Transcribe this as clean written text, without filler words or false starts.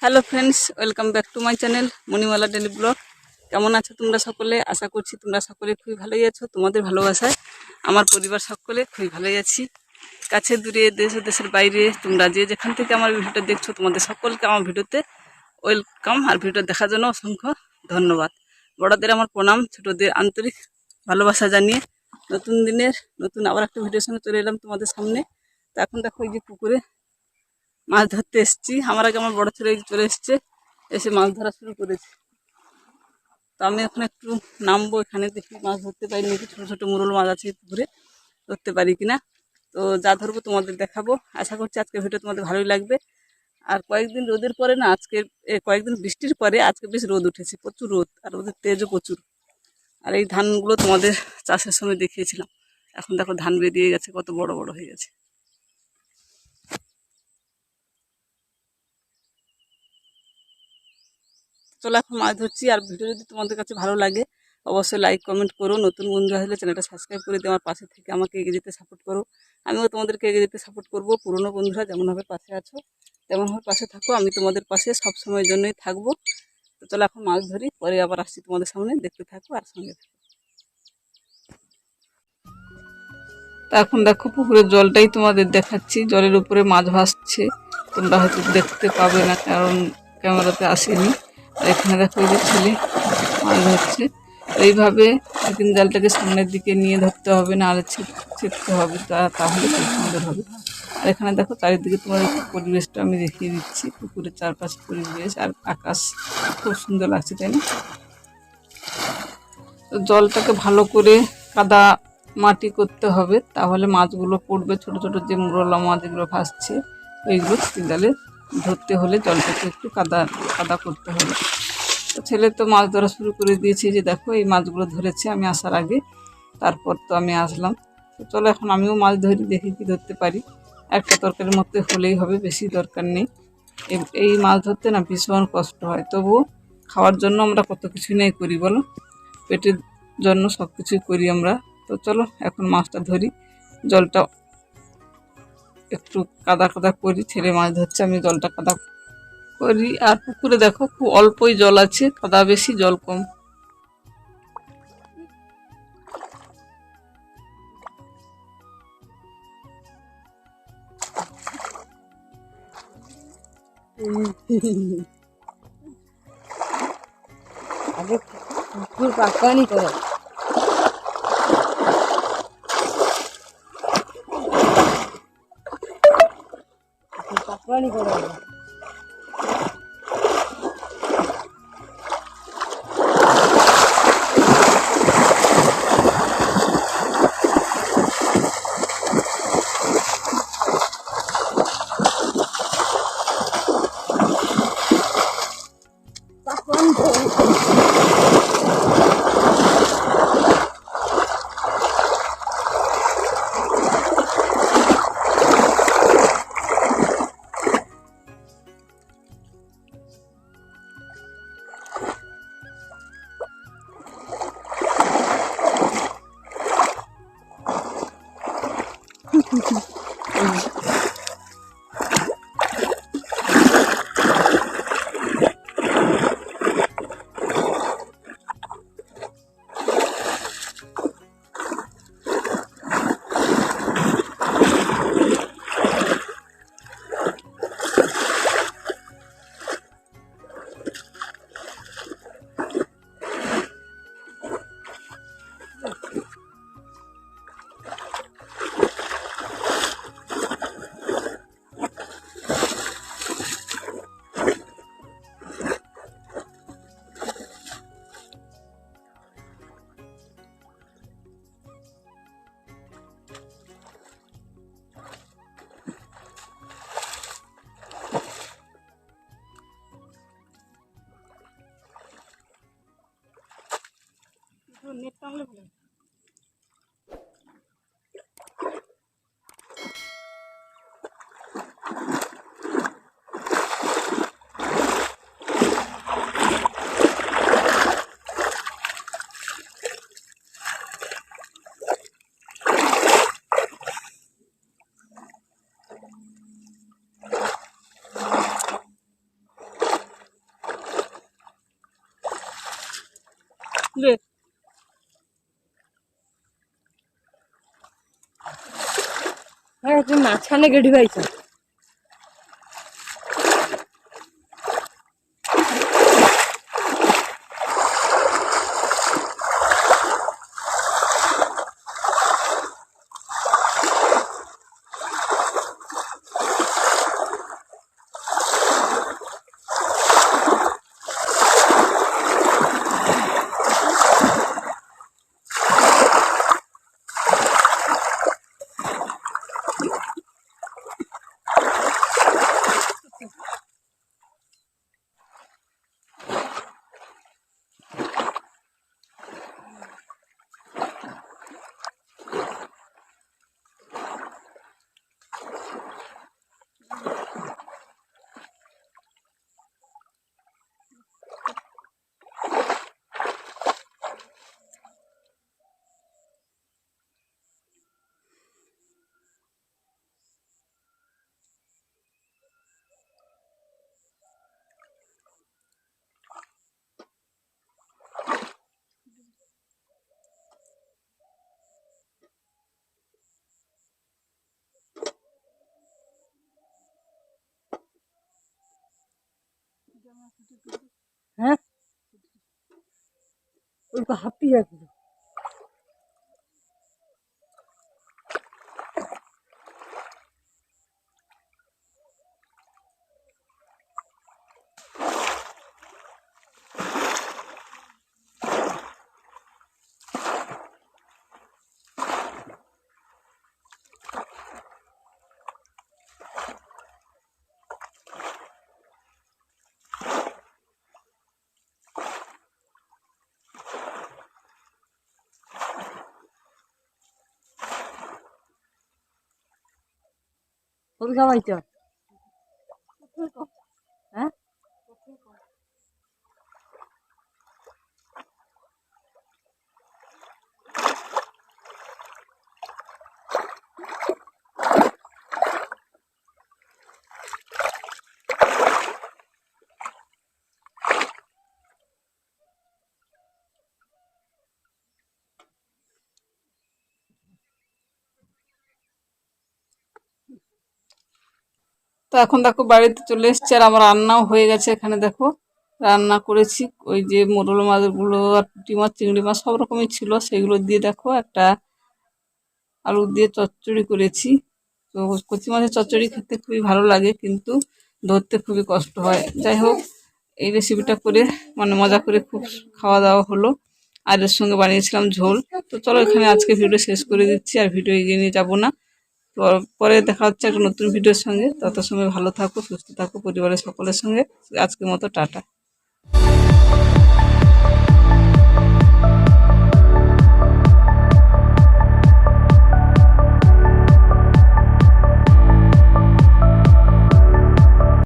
Hello friends, welcome back to my channel Manimala daily blog. কেমন আছো তোমরা সকলে? আশা করছি তোমরা সকলে খুবই ভালোই আছো। তোমাদের ভালোবাসায় আমার পরিবার সকলে খুবই ভালোই আছি। কাছে দূরে, দেশ ও দেশের বাইরে তোমরা যে যেখান থেকে আমার ভিডিওটা দেখছো, তোমাদের সকলকে আমার ভিডিওতে ওয়েলকাম। আর ভিডিও দেখার জন্য অসংখ্য ধন্যবাদ। বড়দের আমার প্রণাম, ছোটদের আন্তরিক ভালোবাসা জানিয়ে নতুন দিনের নতুন আবার একটা ভিডিওর সঙ্গে চলে এলাম তোমাদের সামনে। তো এখন দেখো এই যে পুকুরে মাছ ধরতে এসেছি। আমার আগে আমার বড় ছেলে চলে এসছে, এসে মাছ ধরা শুরু করেছে। তো আমি এখন একটু নামবো, এখানে দেখি মাছ ধরতে পারি নাকি, ছোটো ছোটো মুরল মাছ আছে পুকুরে, ধরতে পারি কিনা। তো যা ধরবো তোমাদের দেখাবো। আশা করছি আজকের ভিডিও তোমাদের ভালোই লাগবে। আর কয়েকদিন রোদের পরে না, আজকে কয়েকদিন বৃষ্টির পরে আজকে বেশ রোদ উঠেছে, প্রচুর রোদ, আর রোদের তেজও প্রচুর। আর এই ধানগুলো তোমাদের চাষের সময় দেখিয়েছিলাম, এখন দেখো ধান বেরিয়ে গেছে, কত বড় বড় হয়ে গেছে। চলো এখন মাছ ধরছি। আর ভিডিও যদি তোমাদের কাছে ভালো লাগে অবশ্যই লাইক কমেন্ট করো। নতুন বন্ধু হলে চ্যানেলটা সাবস্ক্রাইব করে দিয়ে আমার পাশে থেকে আমাকে এগিয়ে যেতে সাপোর্ট করো। আমিও তোমাদেরকে এগিয়ে যেতে সাপোর্ট করবো। পুরনো বন্ধুরা যেমনভাবে পাশে আছো তেমনভাবে পাশে থাকো, আমি তোমাদের পাশে সব সময়ের জন্যই থাকবো। তো চলো এখন মাছ ধরি, পরে আবার আসছি তোমাদের সামনে, দেখতে থাকো আর সঙ্গে থাকো। তা এখন দেখো পুকুরের জলটাই তোমাদের দেখাচ্ছি, জলের উপরে মাছ ভাসছে। তোমরা হয়তো দেখতে পাবে না কারণ ক্যামেরাতে আসেনি। আর এখানে দেখো এই যে ছেলে মাছ ধরছে। এইভাবে চিকেন জালটাকে সামনের দিকে নিয়ে ধরতে হবে, না আর ছিটতে হবে, তাহলে খুব সুন্দর হবে। আর এখানে দেখো চারিদিকে তোমার একটু পরিবেশটা আমি দেখিয়ে দিচ্ছি, পুকুরের চারপাশে পরিবেশ আর আকাশ খুব সুন্দর লাগছে, তাই না? তো জলটাকে ভালো করে কাদা মাটি করতে হবে, তাহলে মাছগুলো পড়বে। ছোট ছোট যে মুরলা মাছ যেগুলো ভাসছে ওইগুলো চিকেন জালে ধরতে হলে জলটাকে একটু কাদা কাদা করতে হবে। তো ছেলে তো মাছ ধরা শুরু করে দিয়েছে, যে দেখো এই মাছগুলো ধরেছে আমি আসার আগে, তারপর তো আমি আসলাম। তো চলো এখন আমিও মাছ ধরি, দেখি কি ধরতে পারি। একটা তরকারির মধ্যে হলেই হবে, বেশি দরকার নেই। এই মাছ ধরতে না ভীষণ কষ্ট হয়, তবুও খাওয়ার জন্য আমরা কত কিছুই নাই করি বলো, পেটের জন্য সব কিছুই করি আমরা। তো চলো এখন মাছটা ধরি, জলটা একটু কাদা কাদা করি। ছেলে মাছ ধরছে, আমি জলটা কাদা করি। আর পুকুরে দেখো খুব অল্পই জল আছে, কাদা বেশি জল কম। আগে পুকুর পাকানি করো, পাকানি করো। নেট টানলে ভালো। তুলে হ্যাঁ তুমি মাঝখানে গেড়ি পাইছো। হ্যাঁ ওই হাঁপি যাচ্ছে। ওই খাওয়াইছো হ্যাঁ তো এখন দেখো বাড়িতে চলে এসেছি আর আমার রান্নাও হয়ে গেছে। এখানে দেখো রান্না করেছি, ওই যে মোরল মাছগুলো আর পুঁটি মাছ চিংড়ি মাছ সব রকমই ছিল, সেগুলো দিয়ে দেখো একটা আলু দিয়ে চচ্চড়ি করেছি। তো কচি মাছের চচ্চড়ি খেতে খুবই ভালো লাগে, কিন্তু ধরতে খুবই কষ্ট হয়। যাই হোক, এই রেসিপিটা করে মানে মজা করে খুব খাওয়া দাওয়া হলো। আর এর সঙ্গে বানিয়েছিলাম ঝোল। তো চলো এখানে আজকে ভিডিও শেষ করে দিচ্ছি, আর ভিডিও এগিয়ে নিয়ে যাবো না। তো পরে দেখা হচ্ছে একটা নতুন ভিডিওর সঙ্গে। তত সময় ভালো থাকো, সুস্থ থাকো পরিবারের সকলের সঙ্গে। আজকের মতো টাটা।